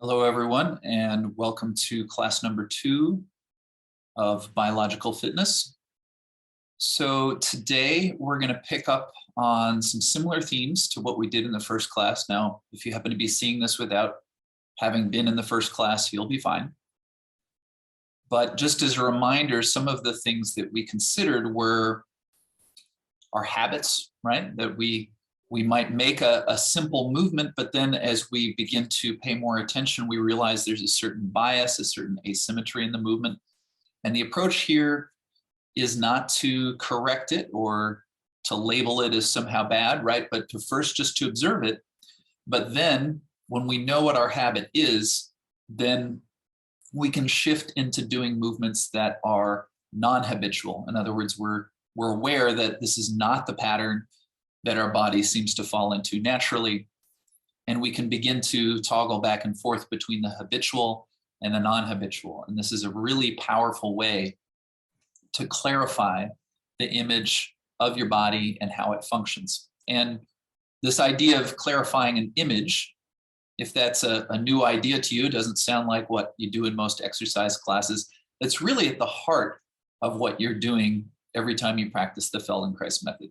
Hello, everyone, and welcome to class number 2 of biological fitness. So today we're going to pick up on some similar themes to what we did in the first class. Now, if you happen to be seeing this without having been in the first class, you'll be fine. But just as a reminder, some of the things that we considered were our habits, right? That we might make a simple movement, but then as we begin to pay more attention, we realize there's a certain bias, a certain asymmetry in the movement. And the approach here is not to correct it or to label it as somehow bad, right? But to first just to observe it. But then when we know what our habit is, then we can shift into doing movements that are non-habitual. In other words, we're aware that this is not the pattern that our body seems to fall into naturally. And we can begin to toggle back and forth between the habitual and the non-habitual. And this is a really powerful way to clarify the image of your body and how it functions. And this idea of clarifying an image, if that's a new idea to you, it doesn't sound like what you do in most exercise classes, it's really at the heart of what you're doing every time you practice the Feldenkrais method.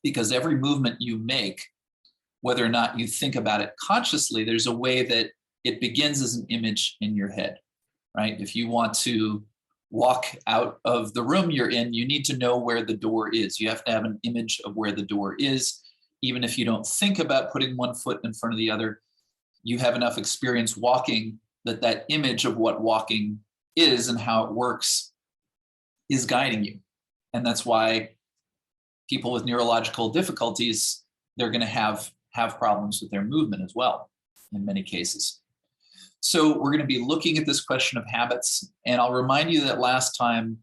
Because every movement you make, whether or not you think about it consciously, there's a way that it begins as an image in your head, right? If you want to walk out of the room you're in, you need to know where the door is. You have to have an image of where the door is. Even if you don't think about putting one foot in front of the other, you have enough experience walking that that image of what walking is and how it works is guiding you. And that's why people with neurological difficulties, they're going to have problems with their movement as well in many cases. So we're going to be looking at this question of habits. And I'll remind you that last time,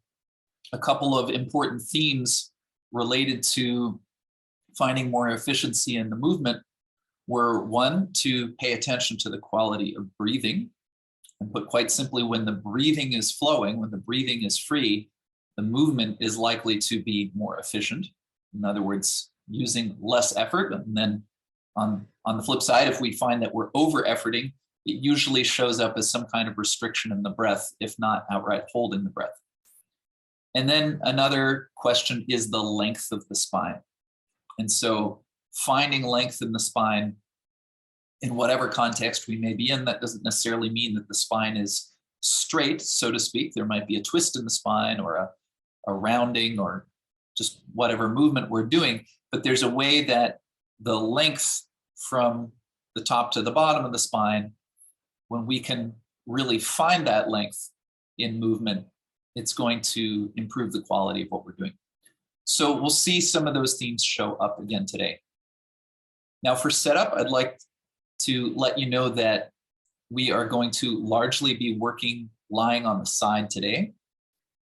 a couple of important themes related to finding more efficiency in the movement were, one, to pay attention to the quality of breathing. And put quite simply, when the breathing is flowing, when the breathing is free, the movement is likely to be more efficient. In other words, using less effort. And then on the flip side, if we find that we're over-efforting, it usually shows up as some kind of restriction in the breath, if not outright holding the breath. And then another question is the length of the spine. And so finding length in the spine, in whatever context we may be in, that doesn't necessarily mean that the spine is straight, so to speak. There might be a twist in the spine or a rounding or just whatever movement we're doing, but there's a way that the length from the top to the bottom of the spine, when we can really find that length in movement, it's going to improve the quality of what we're doing. So we'll see some of those themes show up again today. Now for setup, I'd like to let you know that we are going to largely be working lying on the side today.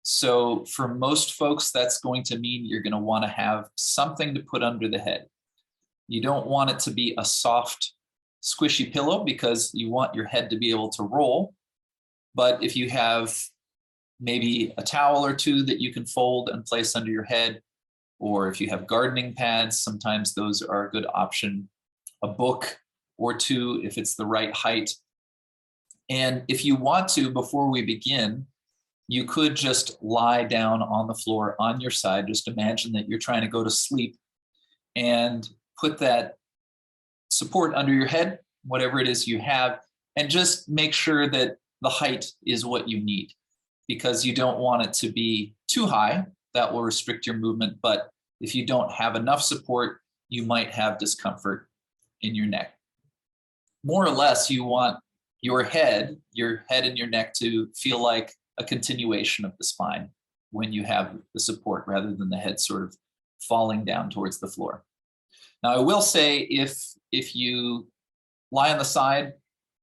So for most folks, that's going to mean you're going to want to have something to put under the head. You don't want it to be a soft, squishy pillow because you want your head to be able to roll. But if you have maybe a towel or two that you can fold and place under your head, or if you have gardening pads, sometimes those are a good option. A book or two if it's the right height. And if you want to, before we begin, you could just lie down on the floor on your side. Just imagine that you're trying to go to sleep and put that support under your head, whatever it is you have, and just make sure that the height is what you need, because you don't want it to be too high. That will restrict your movement. But if you don't have enough support, you might have discomfort in your neck. More or less, you want your head and your neck to feel like a continuation of the spine when you have the support, rather than the head sort of falling down towards the floor. Now, I will say, if you lie on the side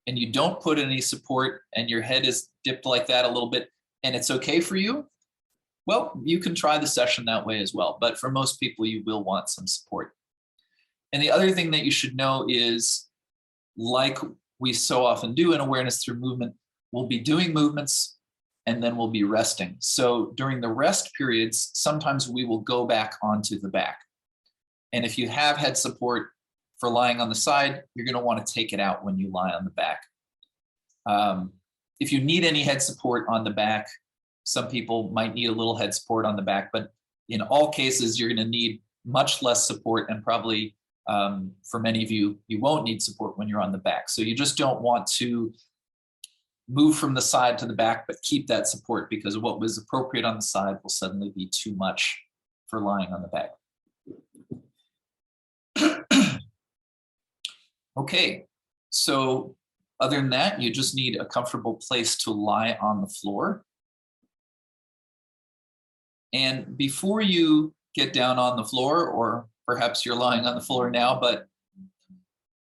and you don't put any support and your head is dipped like that a little bit, and it's okay for you, well, you can try the session that way as well. But for most people, you will want some support. And the other thing that you should know is, like we so often do in awareness through movement, we'll be doing movements and then we'll be resting. So during the rest periods, sometimes we will go back onto the back. And if you have head support for lying on the side, you're going to want to take it out when you lie on the back. If you need any head support on the back, some people might need a little head support on the back, but in all cases, you're going to need much less support, and probably for many of you, you won't need support when you're on the back. So you just don't want to move from the side to the back, but keep that support, because what was appropriate on the side will suddenly be too much for lying on the back. Okay, so other than that, you just need a comfortable place to lie on the floor. And before you get down on the floor, or perhaps you're lying on the floor now, but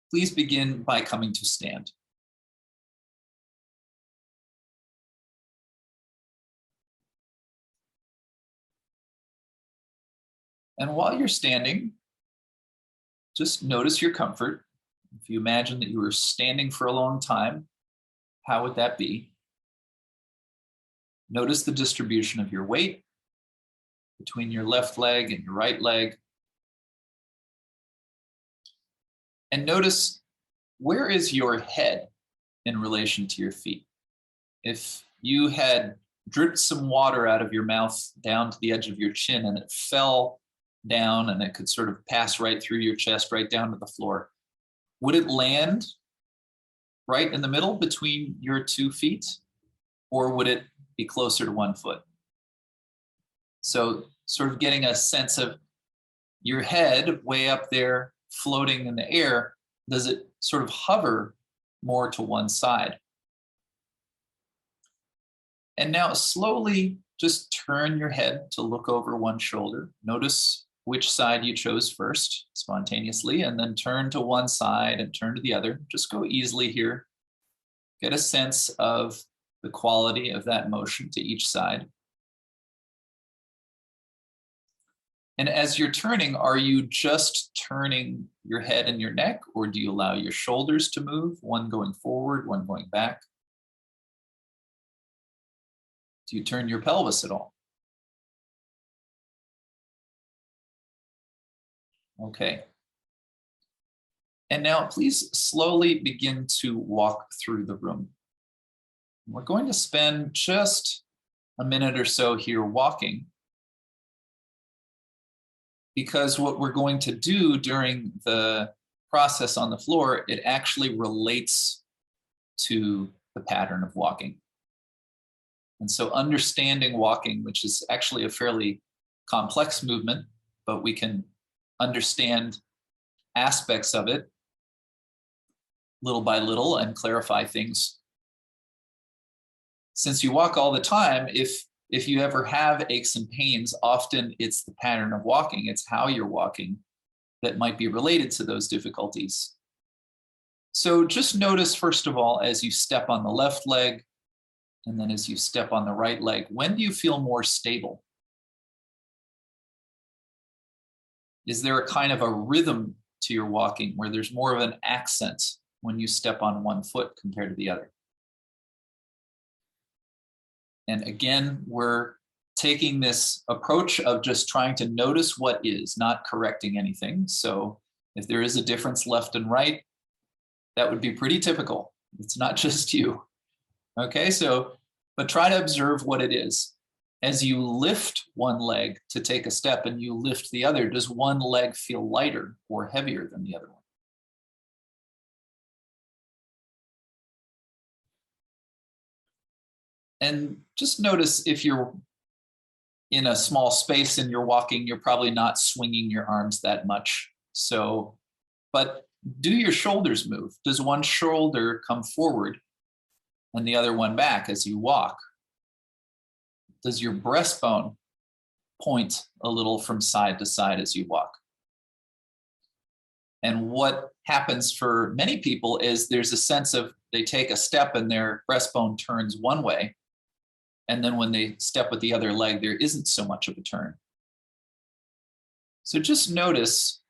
please begin by coming to stand. And while you're standing, just notice your comfort. If you imagine that you were standing for a long time, how would that be? Notice the distribution of your weight between your left leg and your right leg. And notice, where is your head in relation to your feet? If you had dripped some water out of your mouth down to the edge of your chin and it fell down and it could sort of pass right through your chest, right down to the floor, would it land right in the middle between your 2 feet, or would it be closer to 1 foot? So sort of getting a sense of your head way up there floating in the air, does it sort of hover more to one side? And now slowly just turn your head to look over one shoulder. Notice which side you chose first spontaneously, and then turn to one side and turn to the other. Just go easily here. Get a sense of the quality of that motion to each side. And as you're turning, are you just turning your head and your neck, or do you allow your shoulders to move, one going forward, one going back? Do you turn your pelvis at all? Okay. And now please slowly begin to walk through the room. We're going to spend just a minute or so here walking, because what we're going to do during the process on the floor, it actually relates to the pattern of walking. And so understanding walking, which is actually a fairly complex movement, but we can understand aspects of it little by little and clarify things. Since you walk all the time, if you ever have aches and pains, often it's the pattern of walking, it's how you're walking that might be related to those difficulties. So just notice, first of all, as you step on the left leg, and then as you step on the right leg, when do you feel more stable? Is there a kind of a rhythm to your walking where there's more of an accent when you step on one foot compared to the other? And again, we're taking this approach of just trying to notice what is, not correcting anything. So if there is a difference left and right, that would be pretty typical. It's not just you. Okay, but try to observe what it is. As you lift one leg to take a step and you lift the other, does one leg feel lighter or heavier than the other one? And just notice, if you're in a small space and you're walking, you're probably not swinging your arms that much. But do your shoulders move? Does one shoulder come forward and the other one back as you walk? Does your breastbone point a little from side to side as you walk? And what happens for many people is there's a sense of they take a step and their breastbone turns one way. And then when they step with the other leg, there isn't so much of a turn. So just notice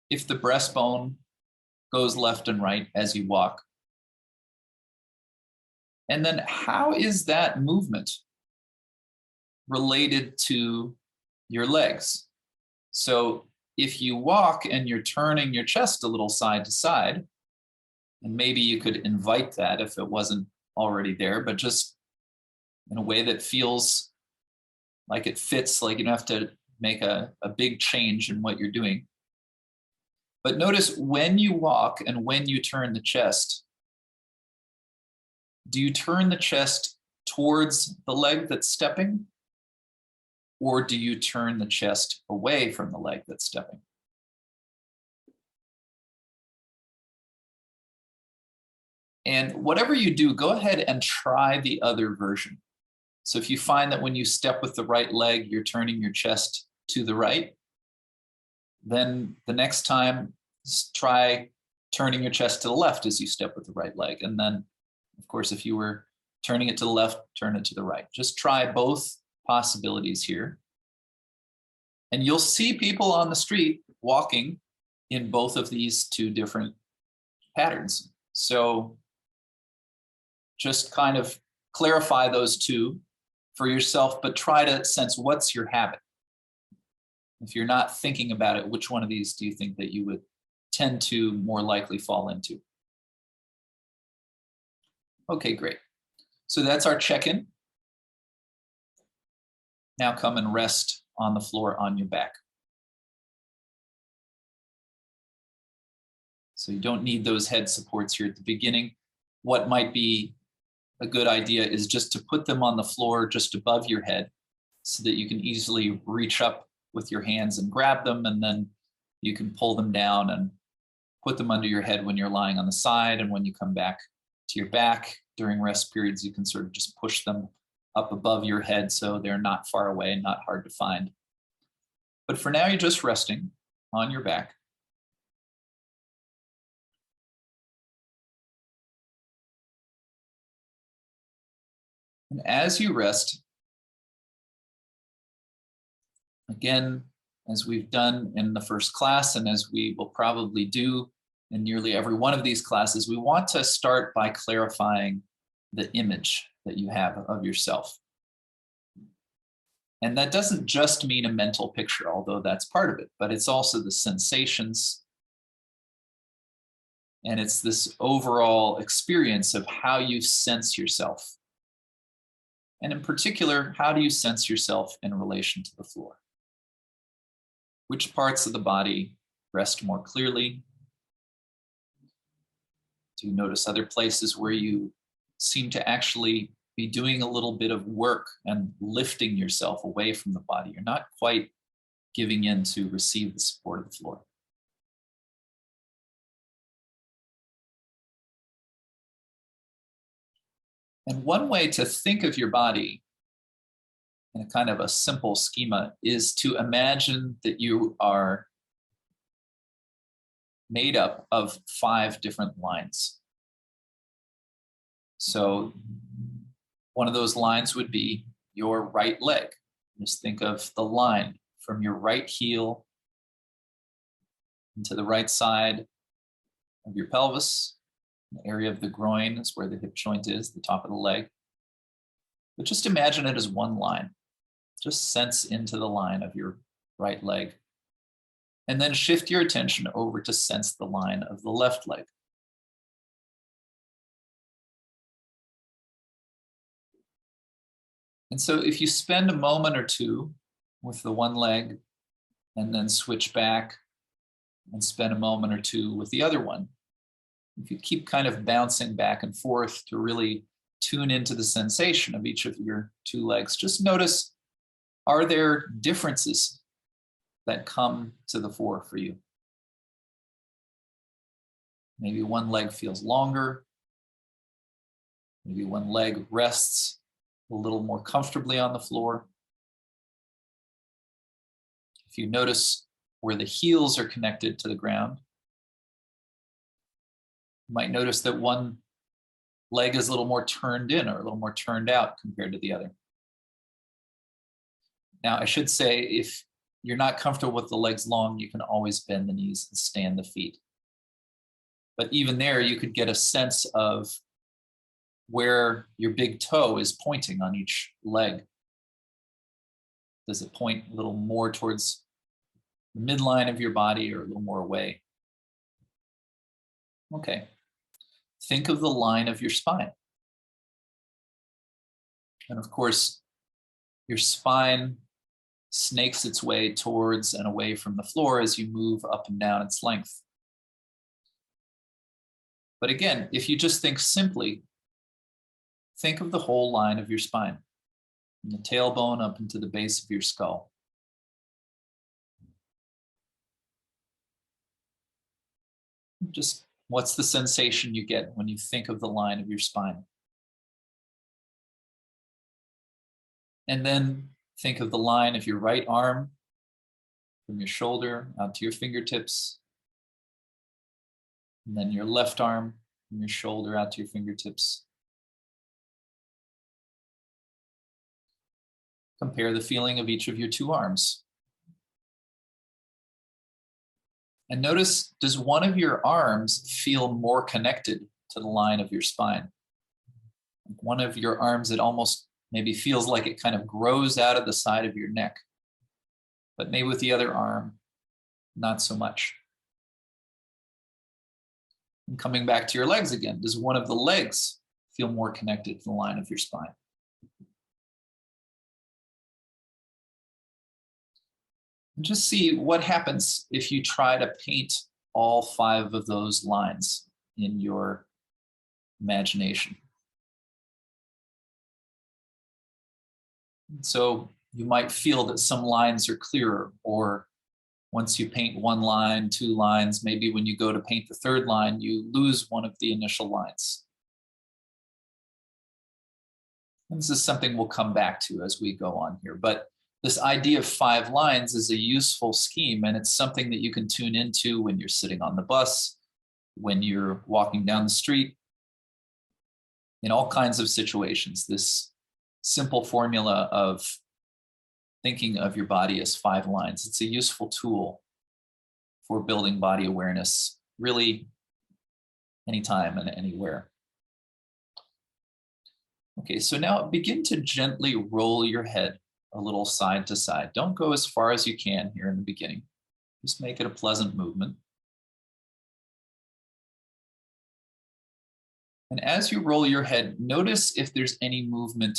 if the breastbone goes left and right as you walk. And then how is that movement related to your legs? So if you walk and you're turning your chest a little side to side, And maybe you could invite that if it wasn't already there, but just in a way that feels like it fits, like you don't have to make a big change in what you're doing. But notice when you walk and when you turn the chest, do you turn the chest towards the leg that's stepping? Or do you turn the chest away from the leg that's stepping? And whatever you do, go ahead and try the other version. So if you find that when you step with the right leg, you're turning your chest to the right, then the next time, try turning your chest to the left as you step with the right leg. And then, of course, if you were turning it to the left, turn it to the right. Just try both possibilities here. And you'll see people on the street walking in both of these two different patterns. So just kind of clarify those two for yourself, but try to sense what's your habit. If you're not thinking about it, which one of these do you think that you would tend to more likely fall into? Okay, great. So that's our check-in. Now come and rest on the floor on your back. So you don't need those head supports here at the beginning. What might be a good idea is just to put them on the floor just above your head so that you can easily reach up with your hands and grab them, and then you can pull them down and put them under your head when you're lying on the side, and when you come back to your back during rest periods, you can sort of just push them up above your head so they're not far away and not hard to find. But for now, you're just resting on your back. And as you rest, again, as we've done in the first class, and as we will probably do in nearly every one of these classes, we want to start by clarifying the image that you have of yourself. And that doesn't just mean a mental picture, although that's part of it, but it's also the sensations. And it's this overall experience of how you sense yourself. And in particular, how do you sense yourself in relation to the floor? Which parts of the body rest more clearly? Do you notice other places where you seem to actually be doing a little bit of work and lifting yourself away from the body? You're not quite giving in to receive the support of the floor. And one way to think of your body in a kind of a simple schema is to imagine that you are made up of 5 different lines. So one of those lines would be your right leg. Just think of the line from your right heel into the right side of your pelvis. The area of the groin is where the hip joint is, the top of the leg. But just imagine it as one line. Just sense into the line of your right leg. And then shift your attention over to sense the line of the left leg. And so if you spend a moment or two with the one leg and then switch back and spend a moment or two with the other one, if you keep kind of bouncing back and forth to really tune into the sensation of each of your 2 legs, just notice, are there differences that come to the fore for you? Maybe one leg feels longer. Maybe one leg rests a little more comfortably on the floor. If you notice where the heels are connected to the ground, you might notice that one leg is a little more turned in or a little more turned out compared to the other. Now, I should say, if you're not comfortable with the legs long, you can always bend the knees and stand the feet. But even there, you could get a sense of where your big toe is pointing on each leg. Does it point a little more towards the midline of your body or a little more away? Okay. think of the line of your spine. And of course, your spine snakes its way towards and away from the floor as you move up and down its length. But again, if you just think simply, think of the whole line of your spine, from the tailbone up into the base of your skull. Just what's the sensation you get when you think of the line of your spine? And then think of the line of your right arm from your shoulder out to your fingertips. And then your left arm from your shoulder out to your fingertips. Compare the feeling of each of your two arms. And notice, does one of your arms feel more connected to the line of your spine? One of your arms, it almost maybe feels like it kind of grows out of the side of your neck. But maybe with the other arm, not so much. And coming back to your legs again, does one of the legs feel more connected to the line of your spine? And just see what happens if you try to paint all 5 of those lines in your imagination. So you might feel that some lines are clearer, or once you paint 1 line, 2 lines, maybe when you go to paint the 3rd line, you lose one of the initial lines. And this is something we'll come back to as we go on here. But this idea of 5 lines is a useful scheme, and it's something that you can tune into when you're sitting on the bus, when you're walking down the street, in all kinds of situations. This simple formula of thinking of your body as 5 lines, it's a useful tool for building body awareness, really anytime and anywhere. Okay, so now begin to gently roll your head a little side to side. Don't go as far as you can here in the beginning. Just make it a pleasant movement. And as you roll your head, notice if there's any movement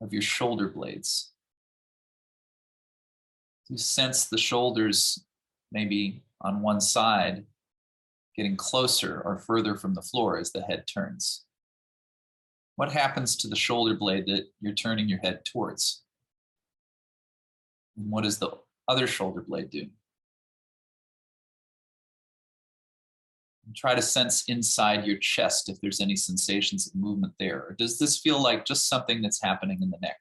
of your shoulder blades. You sense the shoulders maybe on one side getting closer or further from the floor as the head turns. What happens to the shoulder blade that you're turning your head towards? And what does the other shoulder blade do? And try to sense inside your chest if there's any sensations of movement there. Or does this feel like just something that's happening in the neck?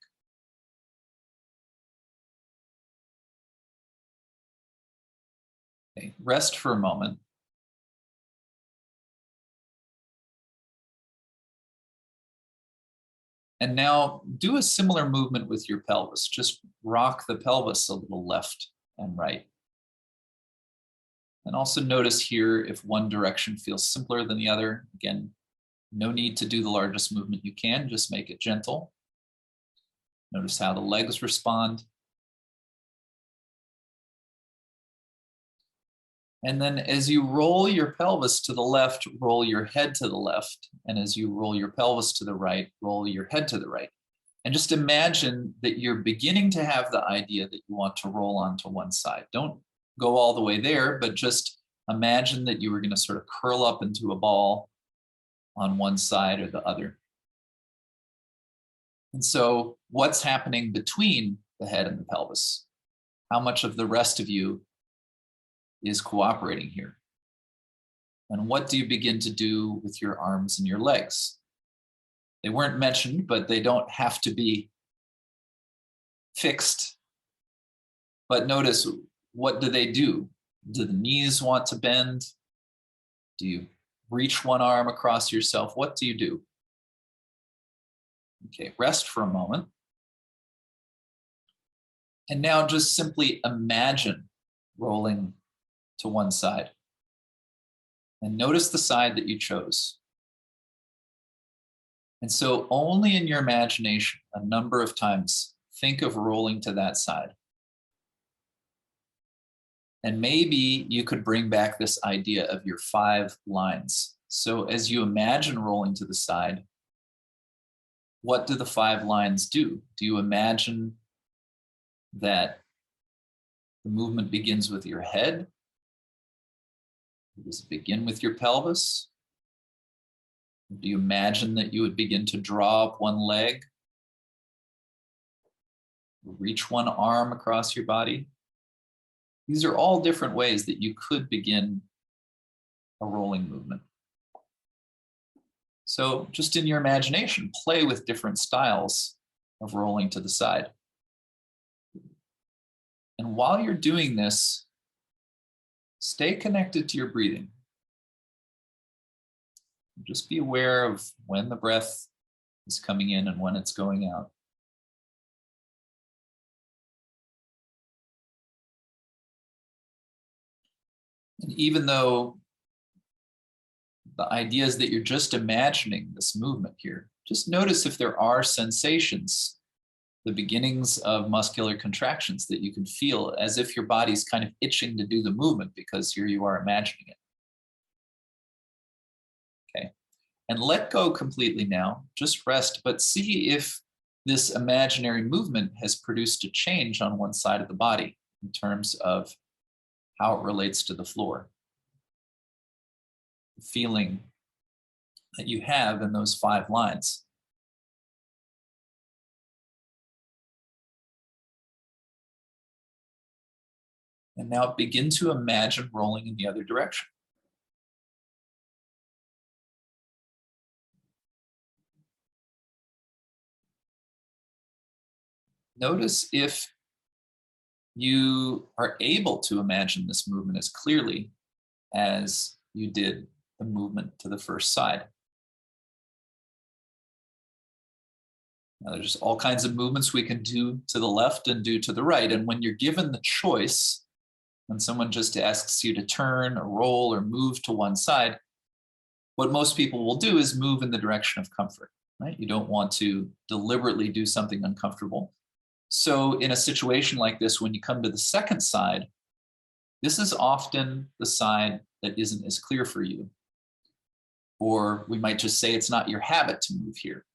Okay, rest for a moment. And now do a similar movement with your pelvis. Just rock the pelvis a little left and right. And also notice here if one direction feels simpler than the other. Again, no need to do the largest movement you can, just make it gentle. Notice how the legs respond. And then as you roll your pelvis to the left, roll your head to the left. And as you roll your pelvis to the right, roll your head to the right. And just imagine that you're beginning to have the idea that you want to roll onto one side. Don't go all the way there, but just imagine that you were going to sort of curl up into a ball on one side or the other. And so what's happening between the head and the pelvis? How much of the rest of you is cooperating here? And what do you begin to do with your arms and your legs? They weren't mentioned, but they don't have to be fixed. But notice, what do they do? Do the knees want to bend? Do you reach one arm across yourself? What do you do? Okay, rest for a moment. And now just simply imagine rolling to one side. And notice the side that you chose. And so only in your imagination, a number of times, think of rolling to that side. And maybe you could bring back this idea of your 5 lines. So as you imagine rolling to the side, what do the 5 lines do? Do you imagine that the movement begins with your head? Does it begin with your pelvis? Do you imagine that you would begin to draw up one leg? Reach one arm across your body? These are all different ways that you could begin a rolling movement. So just in your imagination, play with different styles of rolling to the side. And while you're doing this, stay connected to your breathing. Just be aware of when the breath is coming in and when it's going out. And even though the idea is that you're just imagining this movement here, just notice if there are sensations, the beginnings of muscular contractions that you can feel as if your body's kind of itching to do the movement because here you are imagining it. Okay. And let go completely now, just rest, but see if this imaginary movement has produced a change on one side of the body in terms of how it relates to the floor. The feeling that you have in those 5 lines. And now begin to imagine rolling in the other direction. Notice if you are able to imagine this movement as clearly as you did the movement to the first side. Now, there's all kinds of movements we can do to the left and do to the right. And when you're given the choice, when someone just asks you to turn or roll or move to one side, what most people will do is move in the direction of comfort, right? You don't want to deliberately do something uncomfortable. So in a situation like this, when you come to the second side, this is often the side that isn't as clear for you. Or we might just say it's not your habit to move here.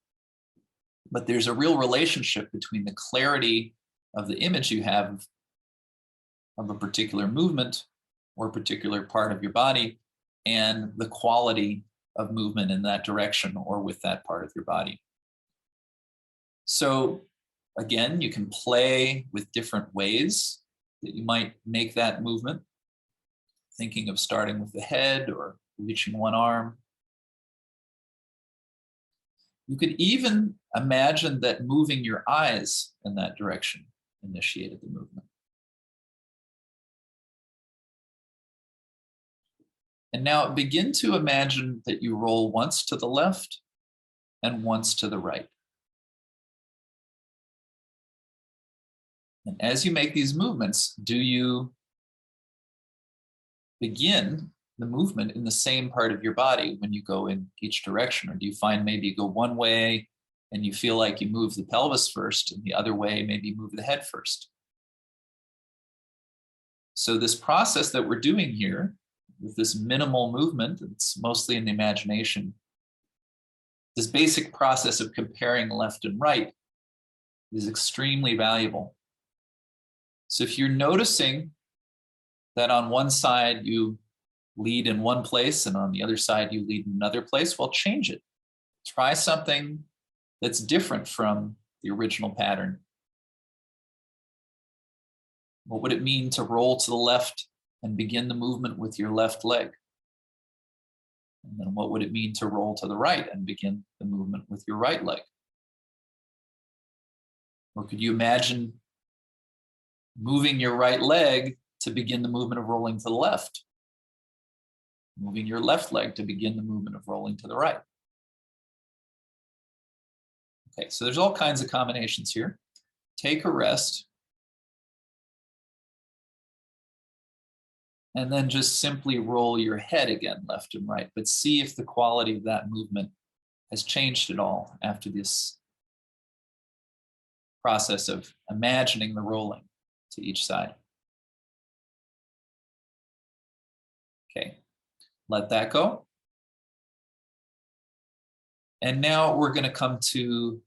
But there's a real relationship between the clarity of the image you have of a particular movement or a particular part of your body and the quality of movement in that direction or with that part of your body. So again, you can play with different ways that you might make that movement, thinking of starting with the head or reaching one arm. You could even imagine that moving your eyes in that direction initiated the movement. And now begin to imagine that you roll once to the left and once to the right. And as you make these movements, do you begin the movement in the same part of your body when you go in each direction? Or do you find maybe you go one way and you feel like you move the pelvis first and the other way, maybe move the head first? So this process that we're doing here with this minimal movement, it's mostly in the imagination, this basic process of comparing left and right is extremely valuable. So if you're noticing that on one side you lead in one place and on the other side you lead in another place, well, change it. Try something that's different from the original pattern. What would it mean to roll to the left and begin the movement with your left leg? And then what would it mean to roll to the right and begin the movement with your right leg? Or could you imagine moving your right leg to begin the movement of rolling to the left? Moving your left leg to begin the movement of rolling to the right. Okay, so there's all kinds of combinations here. Take a rest. And then just simply roll your head again, left and right, but see if the quality of that movement has changed at all after this process of imagining the rolling to each side. Let that go. And now we're going to come to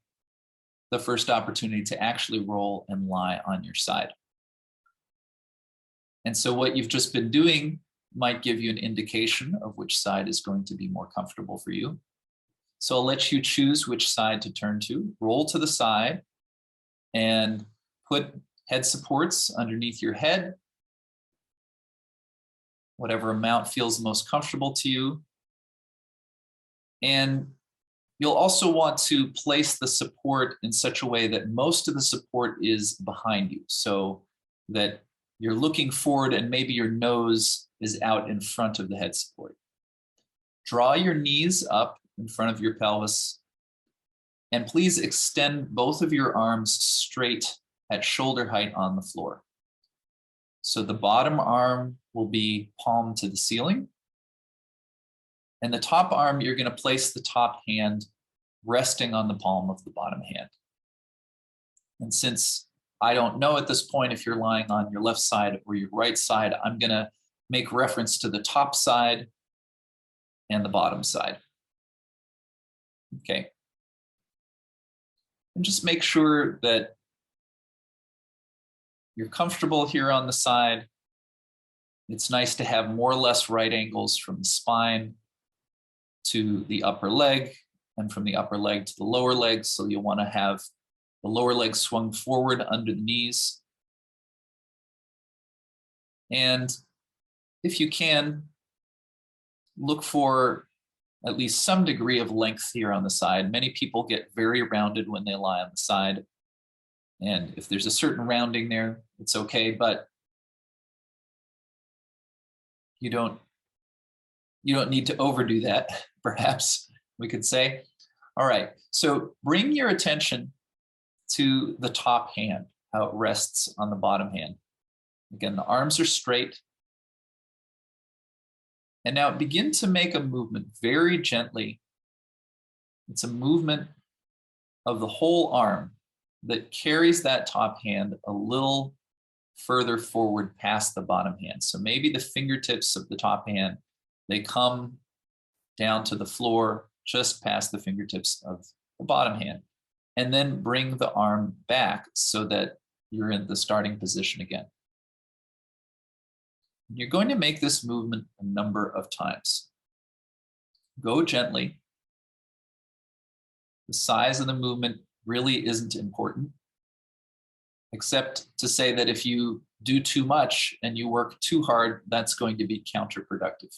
the first opportunity to actually roll and lie on your side. And so what you've just been doing might give you an indication of which side is going to be more comfortable for you. So I'll let you choose which side to turn to. Roll to the side and put head supports underneath your head, whatever amount feels most comfortable to you. And you'll also want to place the support in such a way that most of the support is behind you, so that you're looking forward and maybe your nose is out in front of the head support. Draw your knees up in front of your pelvis, and please extend both of your arms straight at shoulder height on the floor. So the bottom arm will be palm to the ceiling, and the top arm, you're going to place the top hand resting on the palm of the bottom hand. And since I don't know at this point if you're lying on your left side or your right side, I'm going to make reference to the top side and the bottom side. Okay. And just make sure that you're comfortable here on the side. It's nice to have more or less right angles from the spine to the upper leg and from the upper leg to the lower leg. So you'll want to have the lower leg swung forward under the knees. And if you can, look for at least some degree of length here on the side. Many people get very rounded when they lie on the side. And if there's a certain rounding there, it's okay, but you don't need to overdo that, perhaps we could say. All right, so bring your attention to the top hand, how it rests on the bottom hand. Again, the arms are straight. And now begin to make a movement very gently. It's a movement of the whole arm that carries that top hand a little further forward past the bottom hand. So maybe the fingertips of the top hand, they come down to the floor just past the fingertips of the bottom hand. And then bring the arm back so that you're in the starting position again. You're going to make this movement a number of times. Go gently. The size of the movement really isn't important, except to say that if you do too much and you work too hard, that's going to be counterproductive.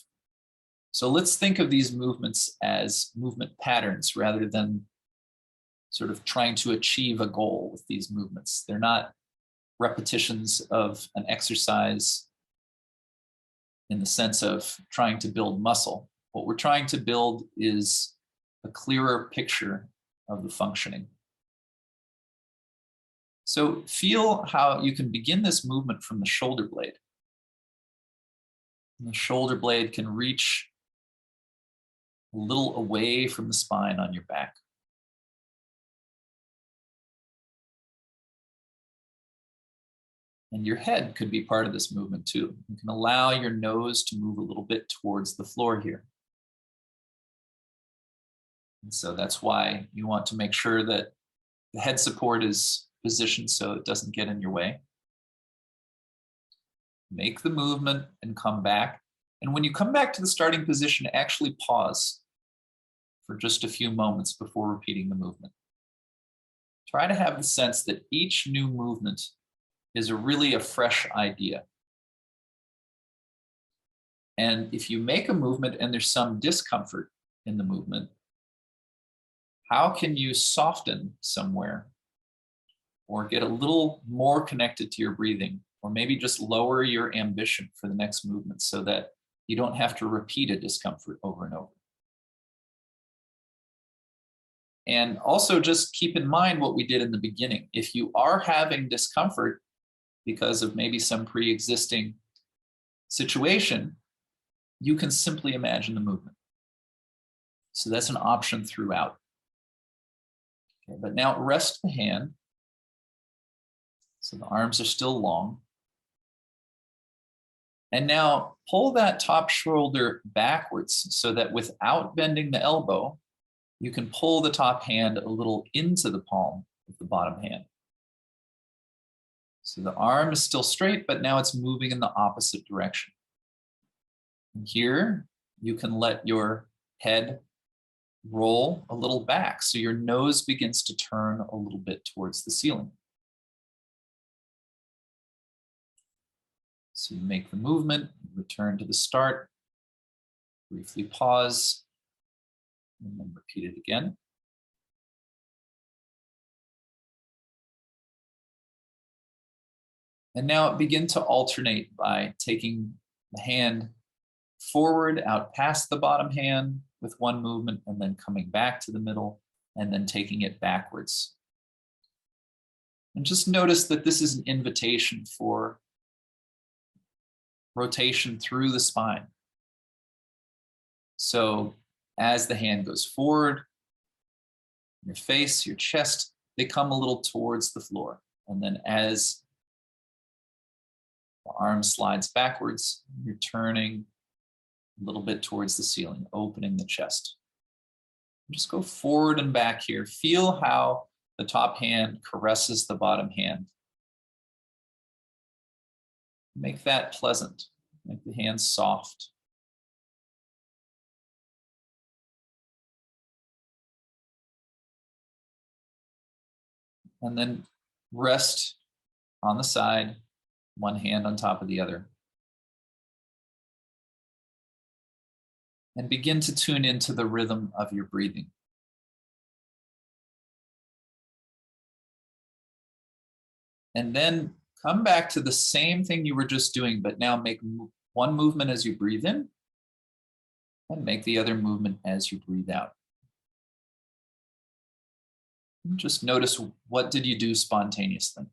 So let's think of these movements as movement patterns rather than sort of trying to achieve a goal with these movements. They're not repetitions of an exercise in the sense of trying to build muscle. What we're trying to build is a clearer picture of the functioning. So feel how you can begin this movement from the shoulder blade. And the shoulder blade can reach a little away from the spine on your back. And your head could be part of this movement too. You can allow your nose to move a little bit towards the floor here. And so that's why you want to make sure that the head support is positioned so it doesn't get in your way. Make the movement and come back. And when you come back to the starting position, actually pause for just a few moments before repeating the movement. Try to have the sense that each new movement is really a fresh idea. And if you make a movement and there's some discomfort in the movement, how can you soften somewhere or get a little more connected to your breathing, or maybe just lower your ambition for the next movement so that you don't have to repeat a discomfort over and over. And also just keep in mind what we did in the beginning. If you are having discomfort because of maybe some pre-existing situation, you can simply imagine the movement. So that's an option throughout. Okay, but now rest the hand. So the arms are still long. And now pull that top shoulder backwards so that without bending the elbow, you can pull the top hand a little into the palm of the bottom hand. So the arm is still straight, but now it's moving in the opposite direction. And here, you can let your head roll a little back so your nose begins to turn a little bit towards the ceiling. So you make the movement, return to the start, briefly pause, and then repeat it again. And now begin to alternate by taking the hand forward out past the bottom hand with one movement and then coming back to the middle and then taking it backwards. And just notice that this is an invitation for rotation through the spine. So as the hand goes forward, your face, your chest, they come a little towards the floor. And then as the arm slides backwards, you're turning a little bit towards the ceiling, opening the chest. Just go forward and back here. Feel how the top hand caresses the bottom hand. Make that pleasant. Make the hands soft. And then rest on the side, one hand on top of the other. And begin to tune into the rhythm of your breathing. And then come back to the same thing you were just doing, but now make one movement as you breathe in and make the other movement as you breathe out. And just notice, what did you do spontaneously?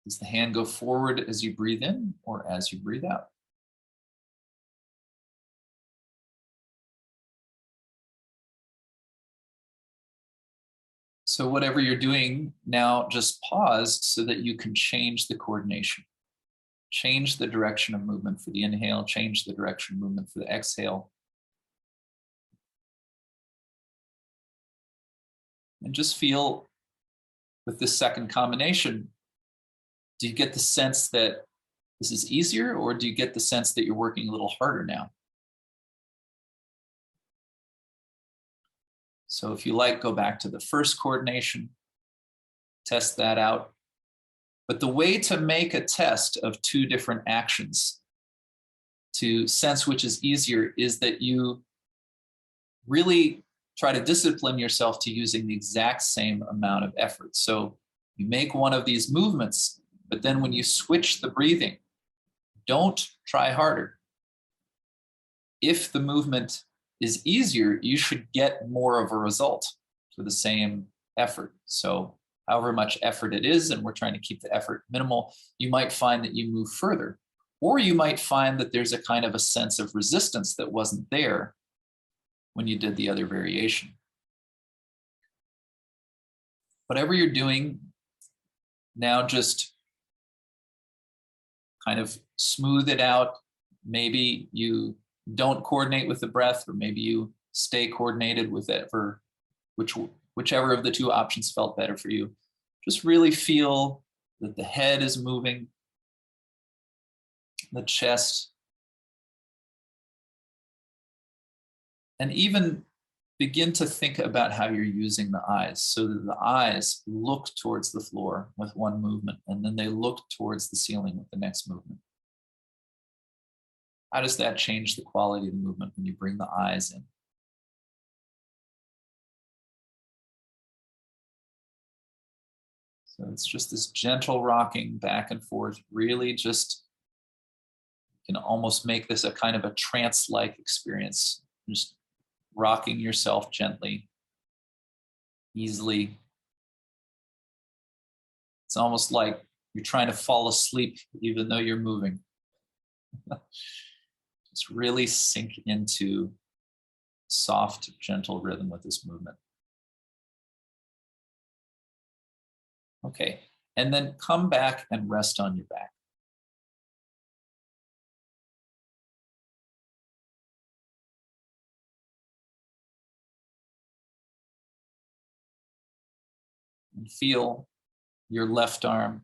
Does the hand go forward as you breathe in or as you breathe out? So whatever you're doing now, just pause so that you can change the coordination. Change the direction of movement for the inhale, change the direction of movement for the exhale. And just feel with this second combination, do you get the sense that this is easier, or do you get the sense that you're working a little harder now? So if you like, go back to the first coordination, test that out. But the way to make a test of two different actions to sense which is easier is that you really try to discipline yourself to using the exact same amount of effort. So you make one of these movements, but then when you switch the breathing, don't try harder. If the movement is easier, you should get more of a result for the same effort. So however much effort it is, and we're trying to keep the effort minimal, you might find that you move further, or you might find that there's a kind of a sense of resistance that wasn't there when you did the other variation. Whatever you're doing, now just kind of smooth it out. Maybe you don't coordinate with the breath, or maybe you stay coordinated with it, for whichever of the two options felt better for you. Just really feel that the head is moving, the chest, and even begin to think about how you're using the eyes, so that the eyes look towards the floor with one movement, and then they look towards the ceiling with the next movement. How does that change the quality of the movement when you bring the eyes in? So it's just this gentle rocking back and forth. Really just, you can almost make this a kind of a trance-like experience. Just rocking yourself gently, easily. It's almost like you're trying to fall asleep even though you're moving. Just really sink into soft, gentle rhythm with this movement. Okay, and then come back and rest on your back. And feel your left arm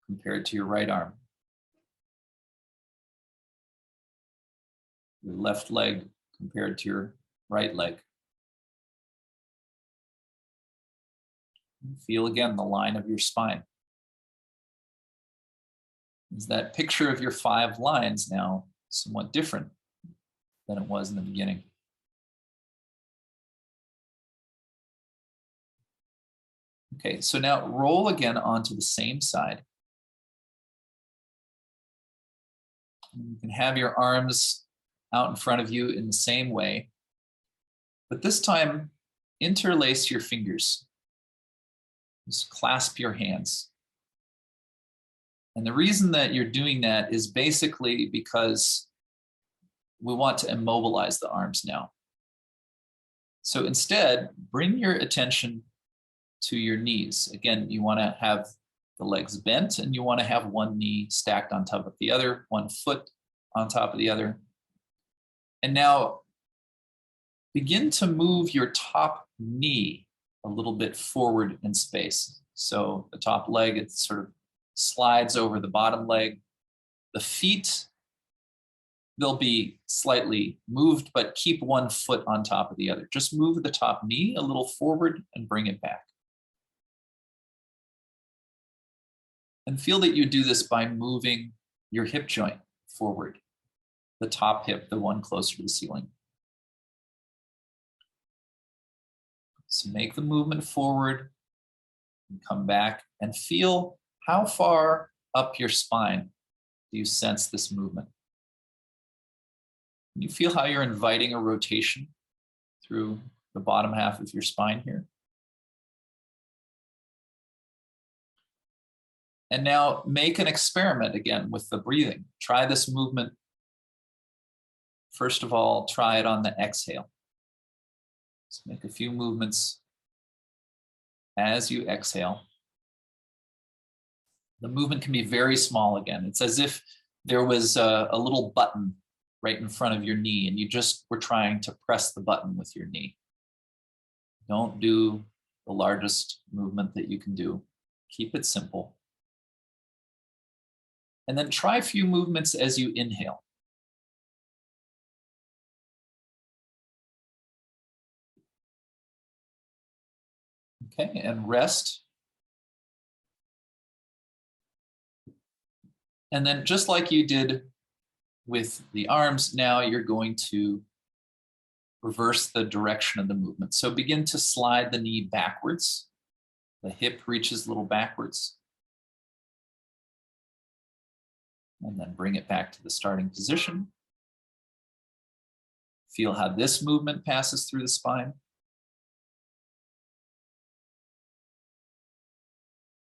compared to your right arm. Your left leg compared to your right leg. And feel again the line of your spine. Is that picture of your 5 lines now somewhat different than it was in the beginning? Okay, so now roll again onto the same side. You can have your arms out in front of you in the same way, but this time interlace your fingers. Just clasp your hands. And the reason that you're doing that is basically because we want to immobilize the arms now. So instead, bring your attention to your knees. Again, you want to have the legs bent and you want to have one knee stacked on top of the other, one foot on top of the other. And now begin to move your top knee a little bit forward in space. So the top leg, it sort of slides over the bottom leg. The feet, they'll be slightly moved, but keep one foot on top of the other. Just move the top knee a little forward and bring it back. And feel that you do this by moving your hip joint forward, the top hip, the one closer to the ceiling. So make the movement forward and come back and feel how far up your spine do you sense this movement. Can you feel how you're inviting a rotation through the bottom half of your spine here? And now make an experiment again with the breathing. Try this movement. First of all, try it on the exhale. Just make a few movements as you exhale. The movement can be very small again. It's as if there was a little button right in front of your knee and you just were trying to press the button with your knee. Don't do the largest movement that you can do. Keep it simple. And then try a few movements as you inhale. Okay, and rest. And then just like you did with the arms, now you're going to reverse the direction of the movement. So begin to slide the knee backwards. The hip reaches a little backwards. And then bring it back to the starting position. Feel how this movement passes through the spine.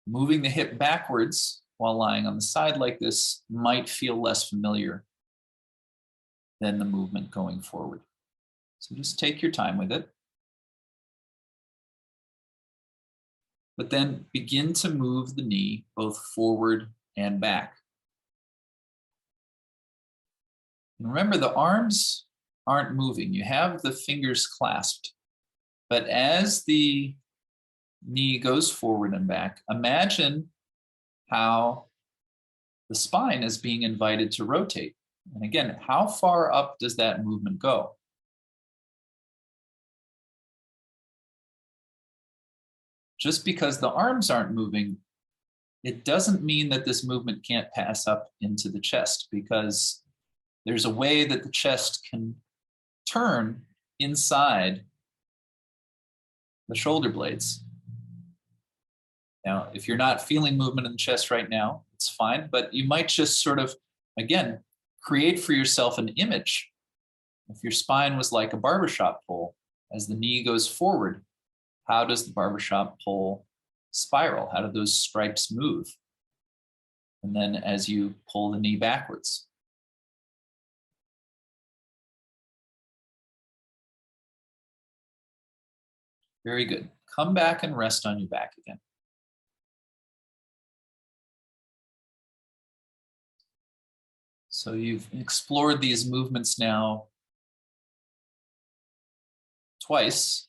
Moving the hip backwards while lying on the side like this might feel less familiar than the movement going forward. So just take your time with it. But then begin to move the knee both forward and back. And remember, the arms aren't moving. You have the fingers clasped. But as the knee goes forward and back, imagine how the spine is being invited to rotate. And again, how far up does that movement go? Just because the arms aren't moving, it doesn't mean that this movement can't pass up into the chest, because there's a way that the chest can turn inside the shoulder blades. Now, if you're not feeling movement in the chest right now, it's fine, but you might just sort of, again, create for yourself an image. If your spine was like a barbershop pole, as the knee goes forward, how does the barbershop pole spiral? How do those stripes move? And then as you pull the knee backwards. Very good. Come back and rest on your back again. So you've explored these movements now twice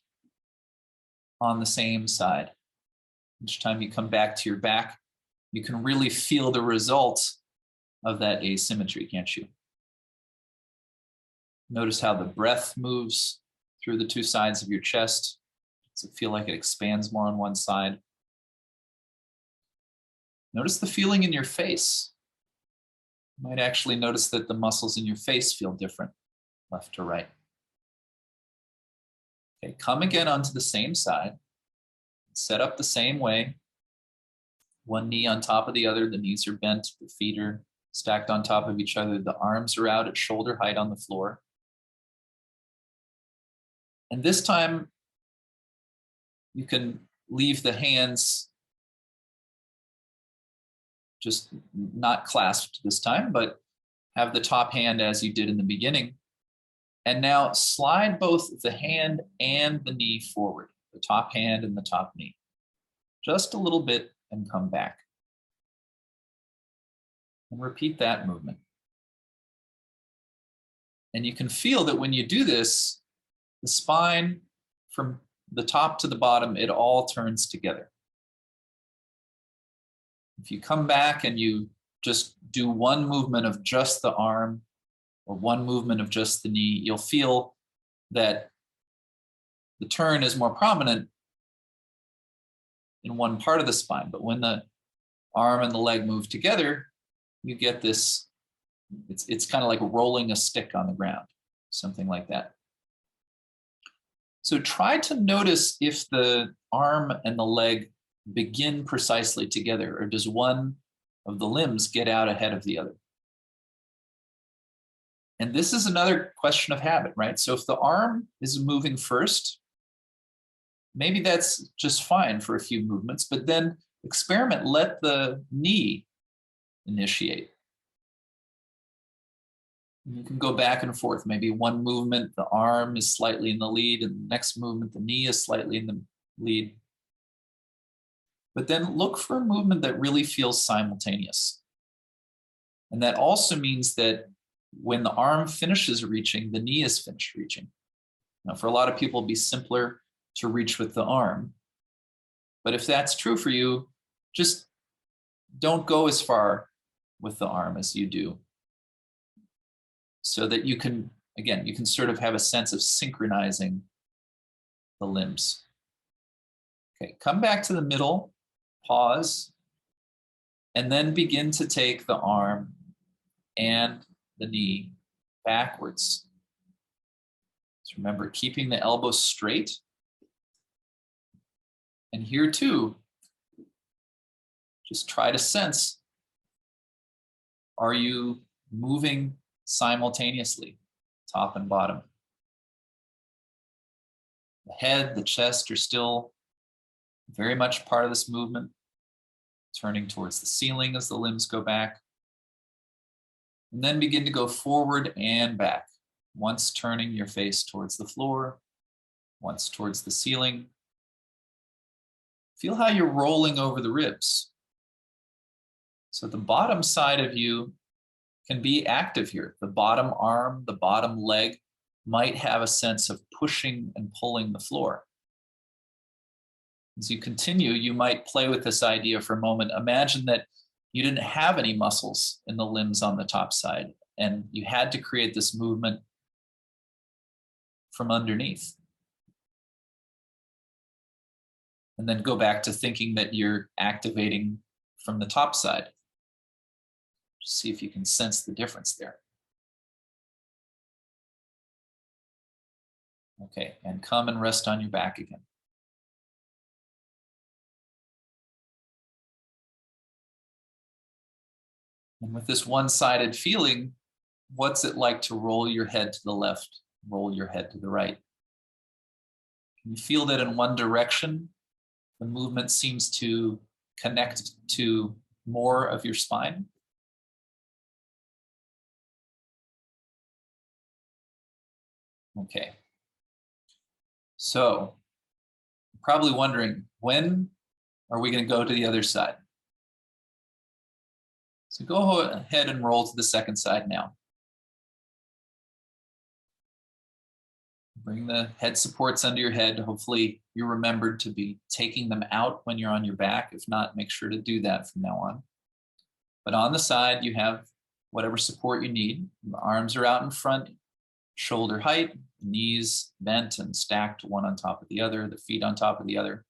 on the same side. Each time you come back to your back, you can really feel the result of that asymmetry, can't you? Notice how the breath moves through the two sides of your chest. Does it feel like it expands more on one side? Notice the feeling in your face. You might actually notice that the muscles in your face feel different, left to right. Okay, come again onto the same side. Set up the same way. One knee on top of the other. The knees are bent. The feet are stacked on top of each other. The arms are out at shoulder height on the floor. And this time, you can leave the hands just not clasped this time, but have the top hand as you did in the beginning. And now slide both the hand and the knee forward, the top hand and the top knee. Just a little bit and come back. And repeat that movement. And you can feel that when you do this, the spine from the top to the bottom, it all turns together. If you come back and you just do one movement of just the arm or one movement of just the knee, you'll feel that the turn is more prominent in one part of the spine. But when the arm and the leg move together, you get this, it's kind of like rolling a stick on the ground, something like that. So try to notice if the arm and the leg begin precisely together, or does one of the limbs get out ahead of the other? And this is another question of habit, right? So if the arm is moving first, maybe that's just fine for a few movements, but then experiment, let the knee initiate. You can go back and forth. Maybe one movement, the arm is slightly in the lead, and the next movement, the knee is slightly in the lead. But then look for a movement that really feels simultaneous. And that also means that when the arm finishes reaching, the knee is finished reaching. Now, for a lot of people, it'll be simpler to reach with the arm. But if that's true for you, just don't go as far with the arm as you do, so that you can, again, you can sort of have a sense of synchronizing the limbs. Okay, come back to the middle, pause, and then begin to take the arm and the knee backwards. So remember, keeping the elbows straight. And here too, just try to sense, are you moving simultaneously, top and bottom? The head, the chest are still very much part of this movement, turning towards the ceiling as the limbs go back. And then begin to go forward and back, once turning your face towards the floor, once towards the ceiling. Feel how you're rolling over the ribs. So the bottom side of you can be active here. The bottom arm, the bottom leg might have a sense of pushing and pulling the floor. As you continue, you might play with this idea for a moment. Imagine that you didn't have any muscles in the limbs on the top side, and you had to create this movement from underneath. And then go back to thinking that you're activating from the top side. Just see if you can sense the difference there. Okay, and come and rest on your back again. And with this one-sided feeling, what's it like to roll your head to the left, roll your head to the right? Can you feel that in one direction, the movement seems to connect to more of your spine? Okay. So, probably wondering, when are we going to go to the other side? So go ahead and roll to the second side now. Bring the head supports under your head. Hopefully you remembered to be taking them out when you're on your back. If not, make sure to do that from now on. But on the side, you have whatever support you need. The arms are out in front, shoulder height, knees bent and stacked one on top of the other, the feet on top of the other.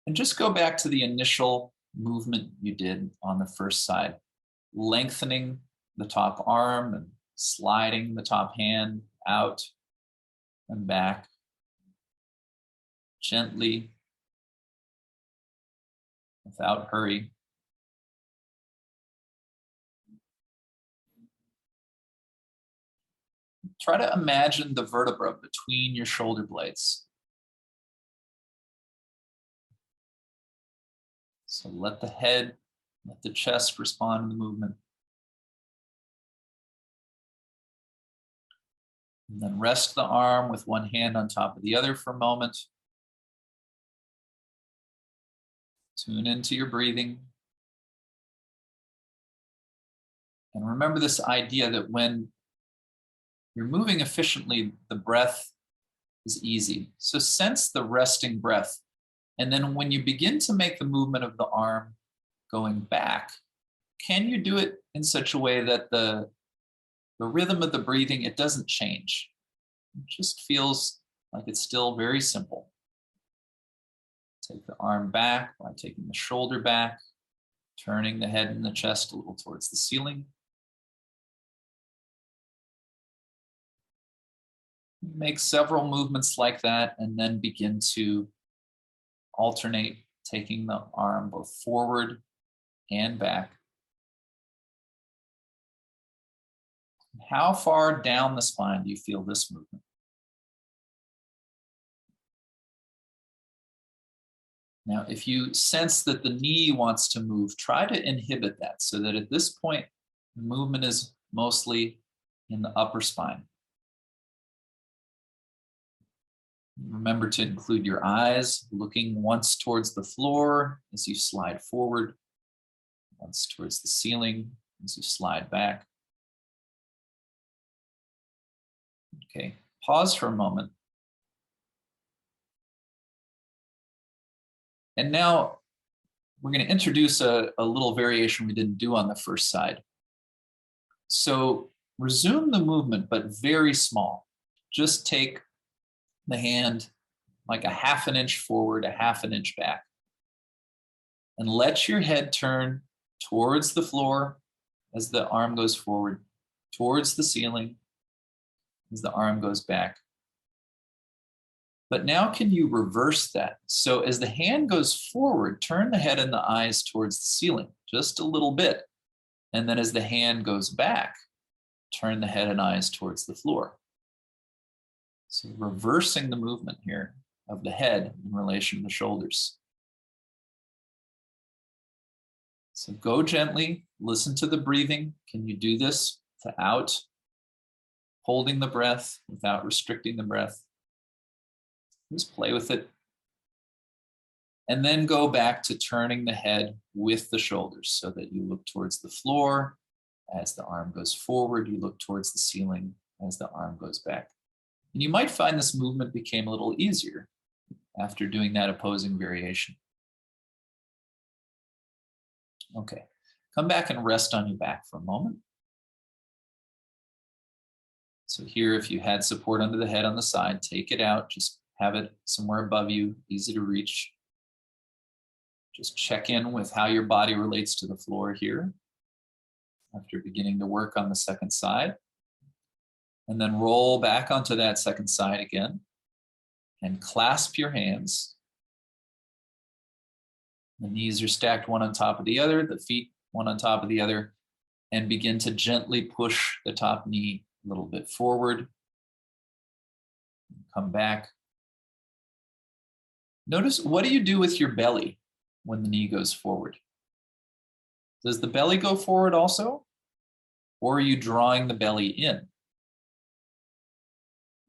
And just go back to the initial movement you did on the first side, lengthening the top arm and sliding the top hand out and back gently, without hurry. Try to imagine the vertebra between your shoulder blades. So let the head, let the chest respond to the movement. And then rest the arm with one hand on top of the other for a moment. Tune into your breathing. And remember this idea that when you're moving efficiently, the breath is easy. So sense the resting breath. And then when you begin to make the movement of the arm going back, can you do it in such a way that the rhythm of the breathing, it doesn't change. It just feels like it's still very simple. Take the arm back by taking the shoulder back, turning the head and the chest a little towards the ceiling. Make several movements like that and then begin to alternate, taking the arm both forward and back. How far down the spine do you feel this movement? Now, if you sense that the knee wants to move, try to inhibit that so that at this point, the movement is mostly in the upper spine. Remember to include your eyes, looking once towards the floor as you slide forward, once towards the ceiling as you slide back. Okay, pause for a moment. And now we're going to introduce a little variation we didn't do on the first side. So resume the movement, but very small. Just take the hand like a ½ inch forward, a ½ inch back. And let your head turn towards the floor as the arm goes forward, towards the ceiling as the arm goes back. But now can you reverse that? So as the hand goes forward, turn the head and the eyes towards the ceiling, just a little bit. And then as the hand goes back, turn the head and eyes towards the floor. So reversing the movement here of the head in relation to the shoulders. So go gently, listen to the breathing. Can you do this without holding the breath, without restricting the breath? Just play with it. And then go back to turning the head with the shoulders so that you look towards the floor. As the arm goes forward, you look towards the ceiling as the arm goes back. And you might find this movement became a little easier after doing that opposing variation. Okay, come back and rest on your back for a moment. So here, if you had support under the head on the side, take it out, just have it somewhere above you, easy to reach. Just check in with how your body relates to the floor here after beginning to work on the second side. And then roll back onto that second side again and clasp your hands. The knees are stacked one on top of the other, the feet one on top of the other, and begin to gently push the top knee a little bit forward. Come back. Notice, what do you do with your belly when the knee goes forward? Does the belly go forward also? Or are you drawing the belly in?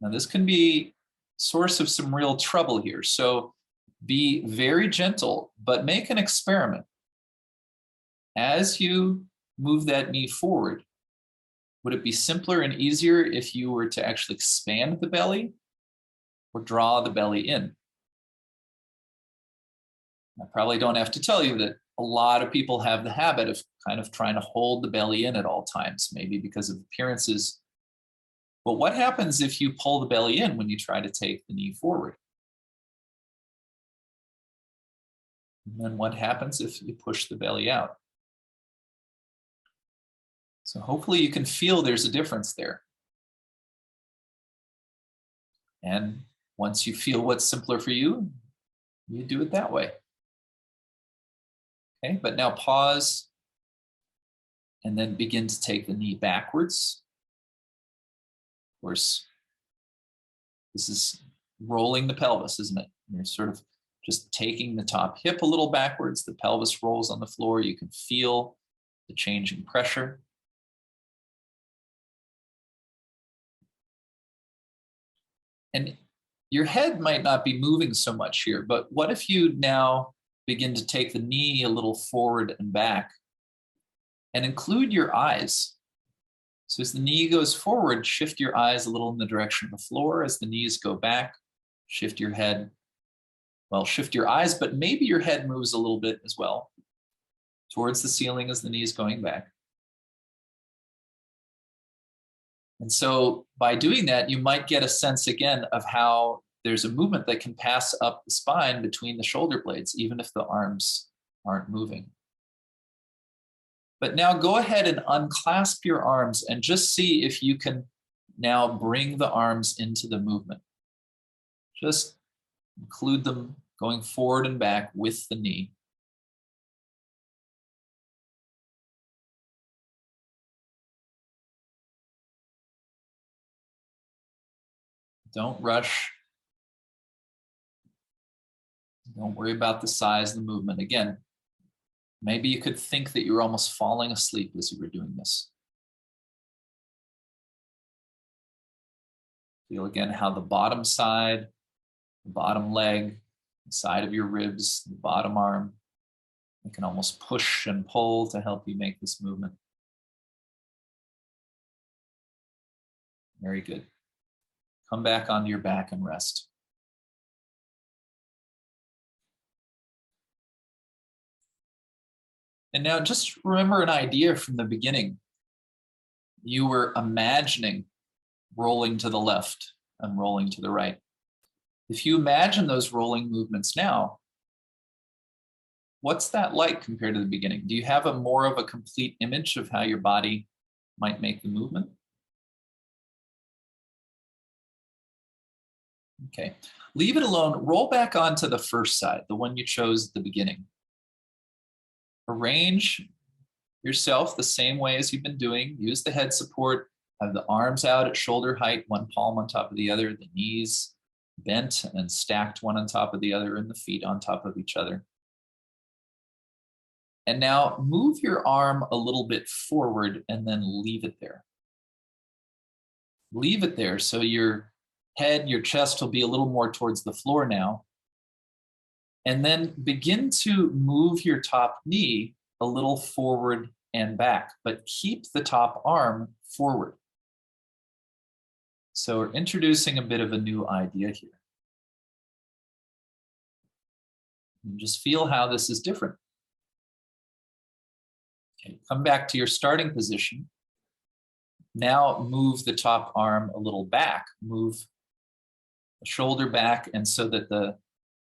Now, this can be a source of some real trouble here. So be very gentle, but make an experiment. As you move that knee forward, Would it be simpler and easier if you were to actually expand the belly or draw the belly in? I probably don't have to tell you that a lot of people have the habit of kind of trying to hold the belly in at all times, maybe because of appearances. But what happens if you pull the belly in when you try to take the knee forward? And then what happens if you push the belly out? So hopefully you can feel there's a difference there. And once you feel what's simpler for you, you do it that way. Okay, but now pause and then begin to take the knee backwards. Of course, this is rolling the pelvis, isn't it? You're sort of just taking the top hip a little backwards. The pelvis rolls on the floor. You can feel the changing pressure. And your head might not be moving so much here, but what if you now begin to take the knee a little forward and back and include your eyes? So as the knee goes forward, shift your eyes a little in the direction of the floor. As the knees go back, shift your head. Well, shift your eyes, but maybe your head moves a little bit as well towards the ceiling as the knee is going back. And so by doing that, you might get a sense again of how there's a movement that can pass up the spine between the shoulder blades, even if the arms aren't moving. But now go ahead and unclasp your arms and just see if you can now bring the arms into the movement. Just include them going forward and back with the knee. Don't rush. Don't worry about the size of the movement. Again, maybe you could think that you were almost falling asleep as you were doing this. Feel again how the bottom side, the bottom leg, the side of your ribs, the bottom arm, you can almost push and pull to help you make this movement. Very good. Come back onto your back and rest. And now just remember an idea from the beginning. You were imagining rolling to the left and rolling to the right. If you imagine those rolling movements now, what's that like compared to the beginning? Do you have a more of a complete image of how your body might make the movement? Okay, leave it alone. Roll back onto the first side, the one you chose at the beginning. Arrange yourself the same way as you've been doing. Use the head support, have the arms out at shoulder height, one palm on top of the other, the knees bent and stacked one on top of the other, and the feet on top of each other. And now move your arm a little bit forward and then leave it there. Leave it there so your head, your chest will be a little more towards the floor now. And then begin to move your top knee a little forward and back, but keep the top arm forward. So we're introducing a bit of a new idea here. And just feel how this is different. Okay, come back to your starting position. Now move the top arm a little back. Move the shoulder back, and so that the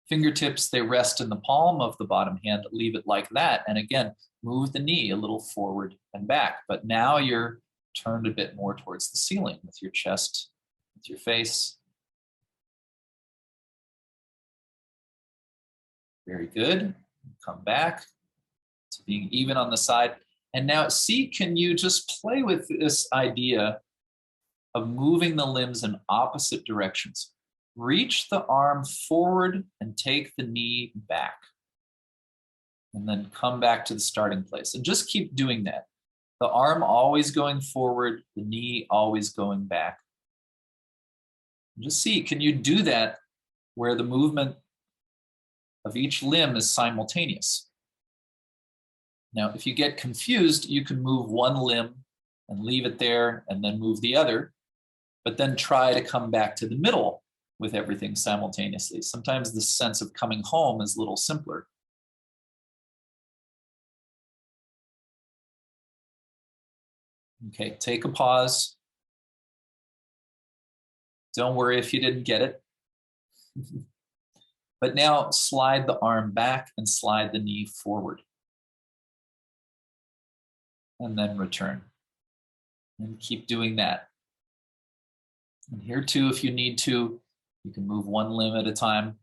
fingertips, they rest in the palm of the bottom hand. Leave it like that. And again, move the knee a little forward and back. But now you're turned a bit more towards the ceiling with your chest, with your face. Very good. Come back to being even on the side. And now see, can you just play with this idea of moving the limbs in opposite directions? Reach the arm forward and take the knee back. And then come back to the starting place. And just keep doing that. The arm always going forward, the knee always going back. And just see, can you do that where the movement of each limb is simultaneous? Now, if you get confused, you can move one limb and leave it there and then move the other, but then try to come back to the middle with everything simultaneously. Sometimes the sense of coming home is a little simpler. Okay, take a pause. Don't worry if you didn't get it. But now slide the arm back and slide the knee forward. And then return. And keep doing that. And here too, if you need to, you can move one limb at a time.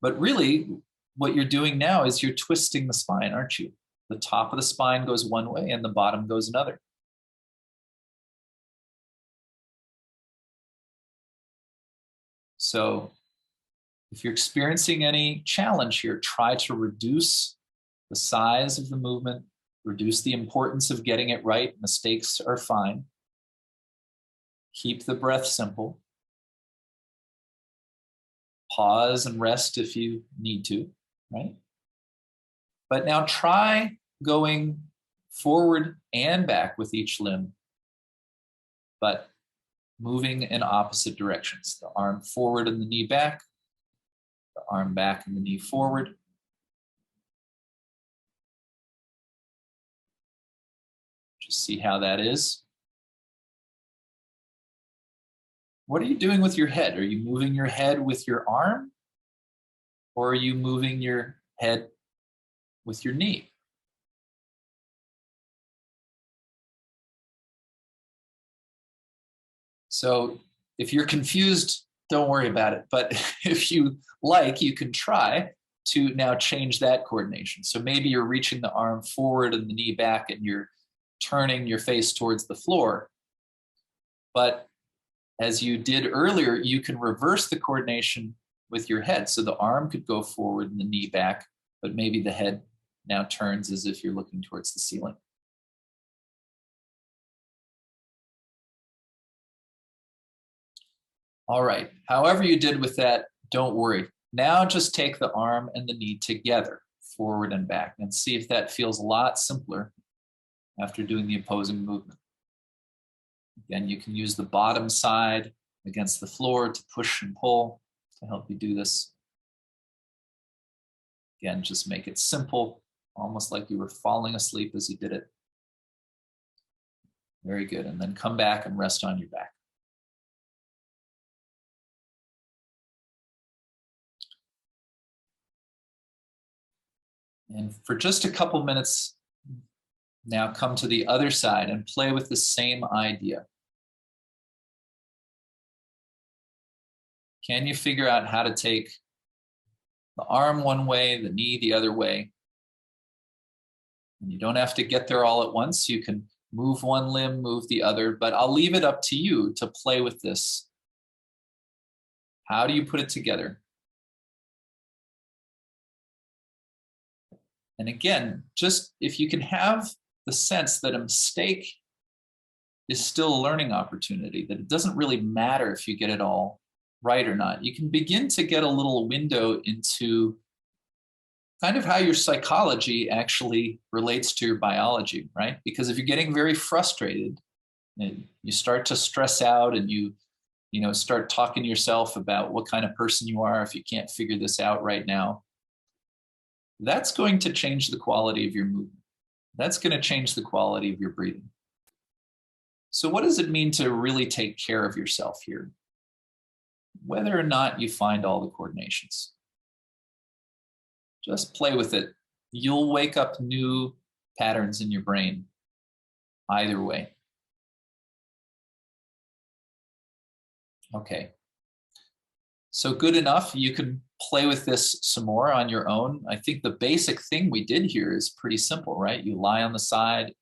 But really, what you're doing now is you're twisting the spine, aren't you? The top of the spine goes one way and the bottom goes another. So if you're experiencing any challenge here, try to reduce the size of the movement, reduce the importance of getting it right. Mistakes are fine. Keep the breath simple. Pause and rest if you need to, right? But now try going forward and back with each limb, but moving in opposite directions. The arm forward and the knee back, the arm back and the knee forward. Just see how that is. What are you doing with your head? Are you moving your head with your arm? Or are you moving your head with your knee? So if you're confused, don't worry about it. But if you like, you can try to now change that coordination. So maybe you're reaching the arm forward and the knee back and you're turning your face towards the floor. But as you did earlier, you can reverse the coordination with your head. So the arm could go forward and the knee back, but maybe the head now turns as if you're looking towards the ceiling. All right, however you did with that, don't worry. Now just take the arm and the knee together, forward and back, and see if that feels a lot simpler after doing the opposing movement. Again, you can use the bottom side against the floor to push and pull to help you do this. Again, just make it simple, almost like you were falling asleep as you did it. Very good, and then come back and rest on your back. And for just a couple minutes, now come to the other side and play with the same idea. Can you figure out how to take the arm one way, the knee the other way? And you don't have to get there all at once. You can move one limb, move the other, but I'll leave it up to you to play with this. How do you put it together? And again, just if you can have the sense that a mistake is still a learning opportunity, that it doesn't really matter if you get it all right or not, you can begin to get a little window into kind of how your psychology actually relates to your biology, right? Because if you're getting very frustrated and you start to stress out and you start talking to yourself about what kind of person you are if you can't figure this out right now, that's going to change the quality of your movement. That's going to change the quality of your breathing. So what does it mean to really take care of yourself here? Whether or not you find all the coordinations. Just play with it. You'll wake up new patterns in your brain either way. Okay. So good enough. You can play with this some more on your own. I think the basic thing we did here is pretty simple, right? You lie on the side,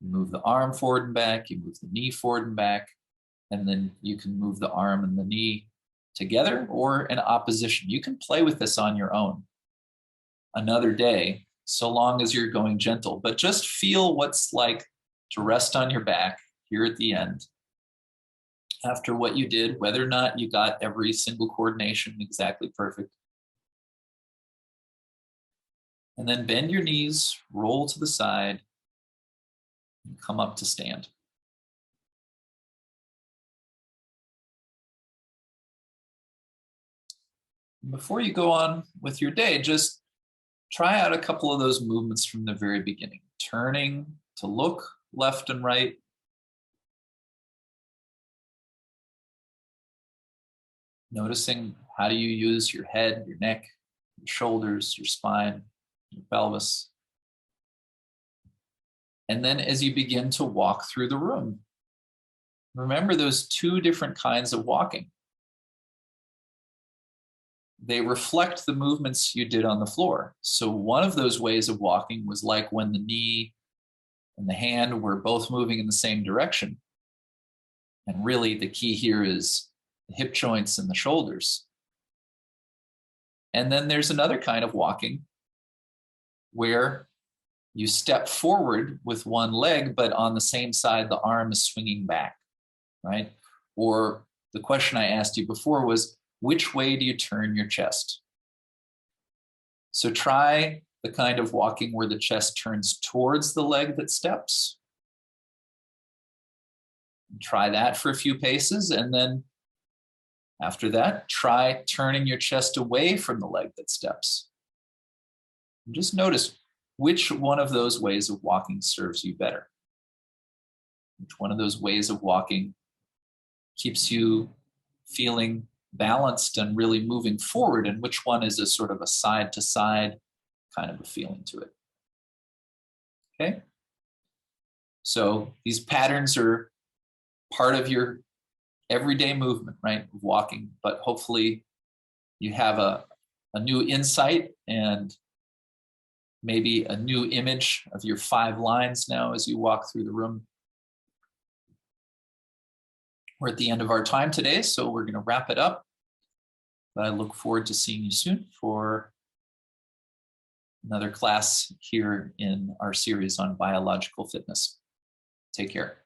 you move the arm forward and back, you move the knee forward and back, and then you can move the arm and the knee together or in opposition. You can play with this on your own another day, so long as you're going gentle. But just feel what's like to rest on your back here at the end after what you did, whether or not you got every single coordination exactly perfect. And then bend your knees, roll to the side, Come up to stand. Before you go on with your day, just try out a couple of those movements from the very beginning. Turning to look left and right. Noticing how do you use your head, your neck, your shoulders, your spine, your pelvis. And then as you begin to walk through the room, remember those two different kinds of walking. They reflect the movements you did on the floor. So one of those ways of walking was like when the knee and the hand were both moving in the same direction. And really the key here is the hip joints and the shoulders. And then there's another kind of walking where you step forward with one leg, but on the same side, the arm is swinging back, right? Or the question I asked you before was, which way do you turn your chest? So try the kind of walking where the chest turns towards the leg that steps. Try that for a few paces, and then after that, try turning your chest away from the leg that steps. And just notice which one of those ways of walking serves you better. Which one of those ways of walking keeps you feeling balanced and really moving forward, and which one is a sort of a side to side kind of a feeling to it. Okay? So these patterns are part of your everyday movement, right, of walking, but hopefully you have a new insight and maybe a new image of your 5 lines now as you walk through the room. We're at the end of our time today, so we're going to wrap it up. But I look forward to seeing you soon for another class here in our series on biological fitness. Take care.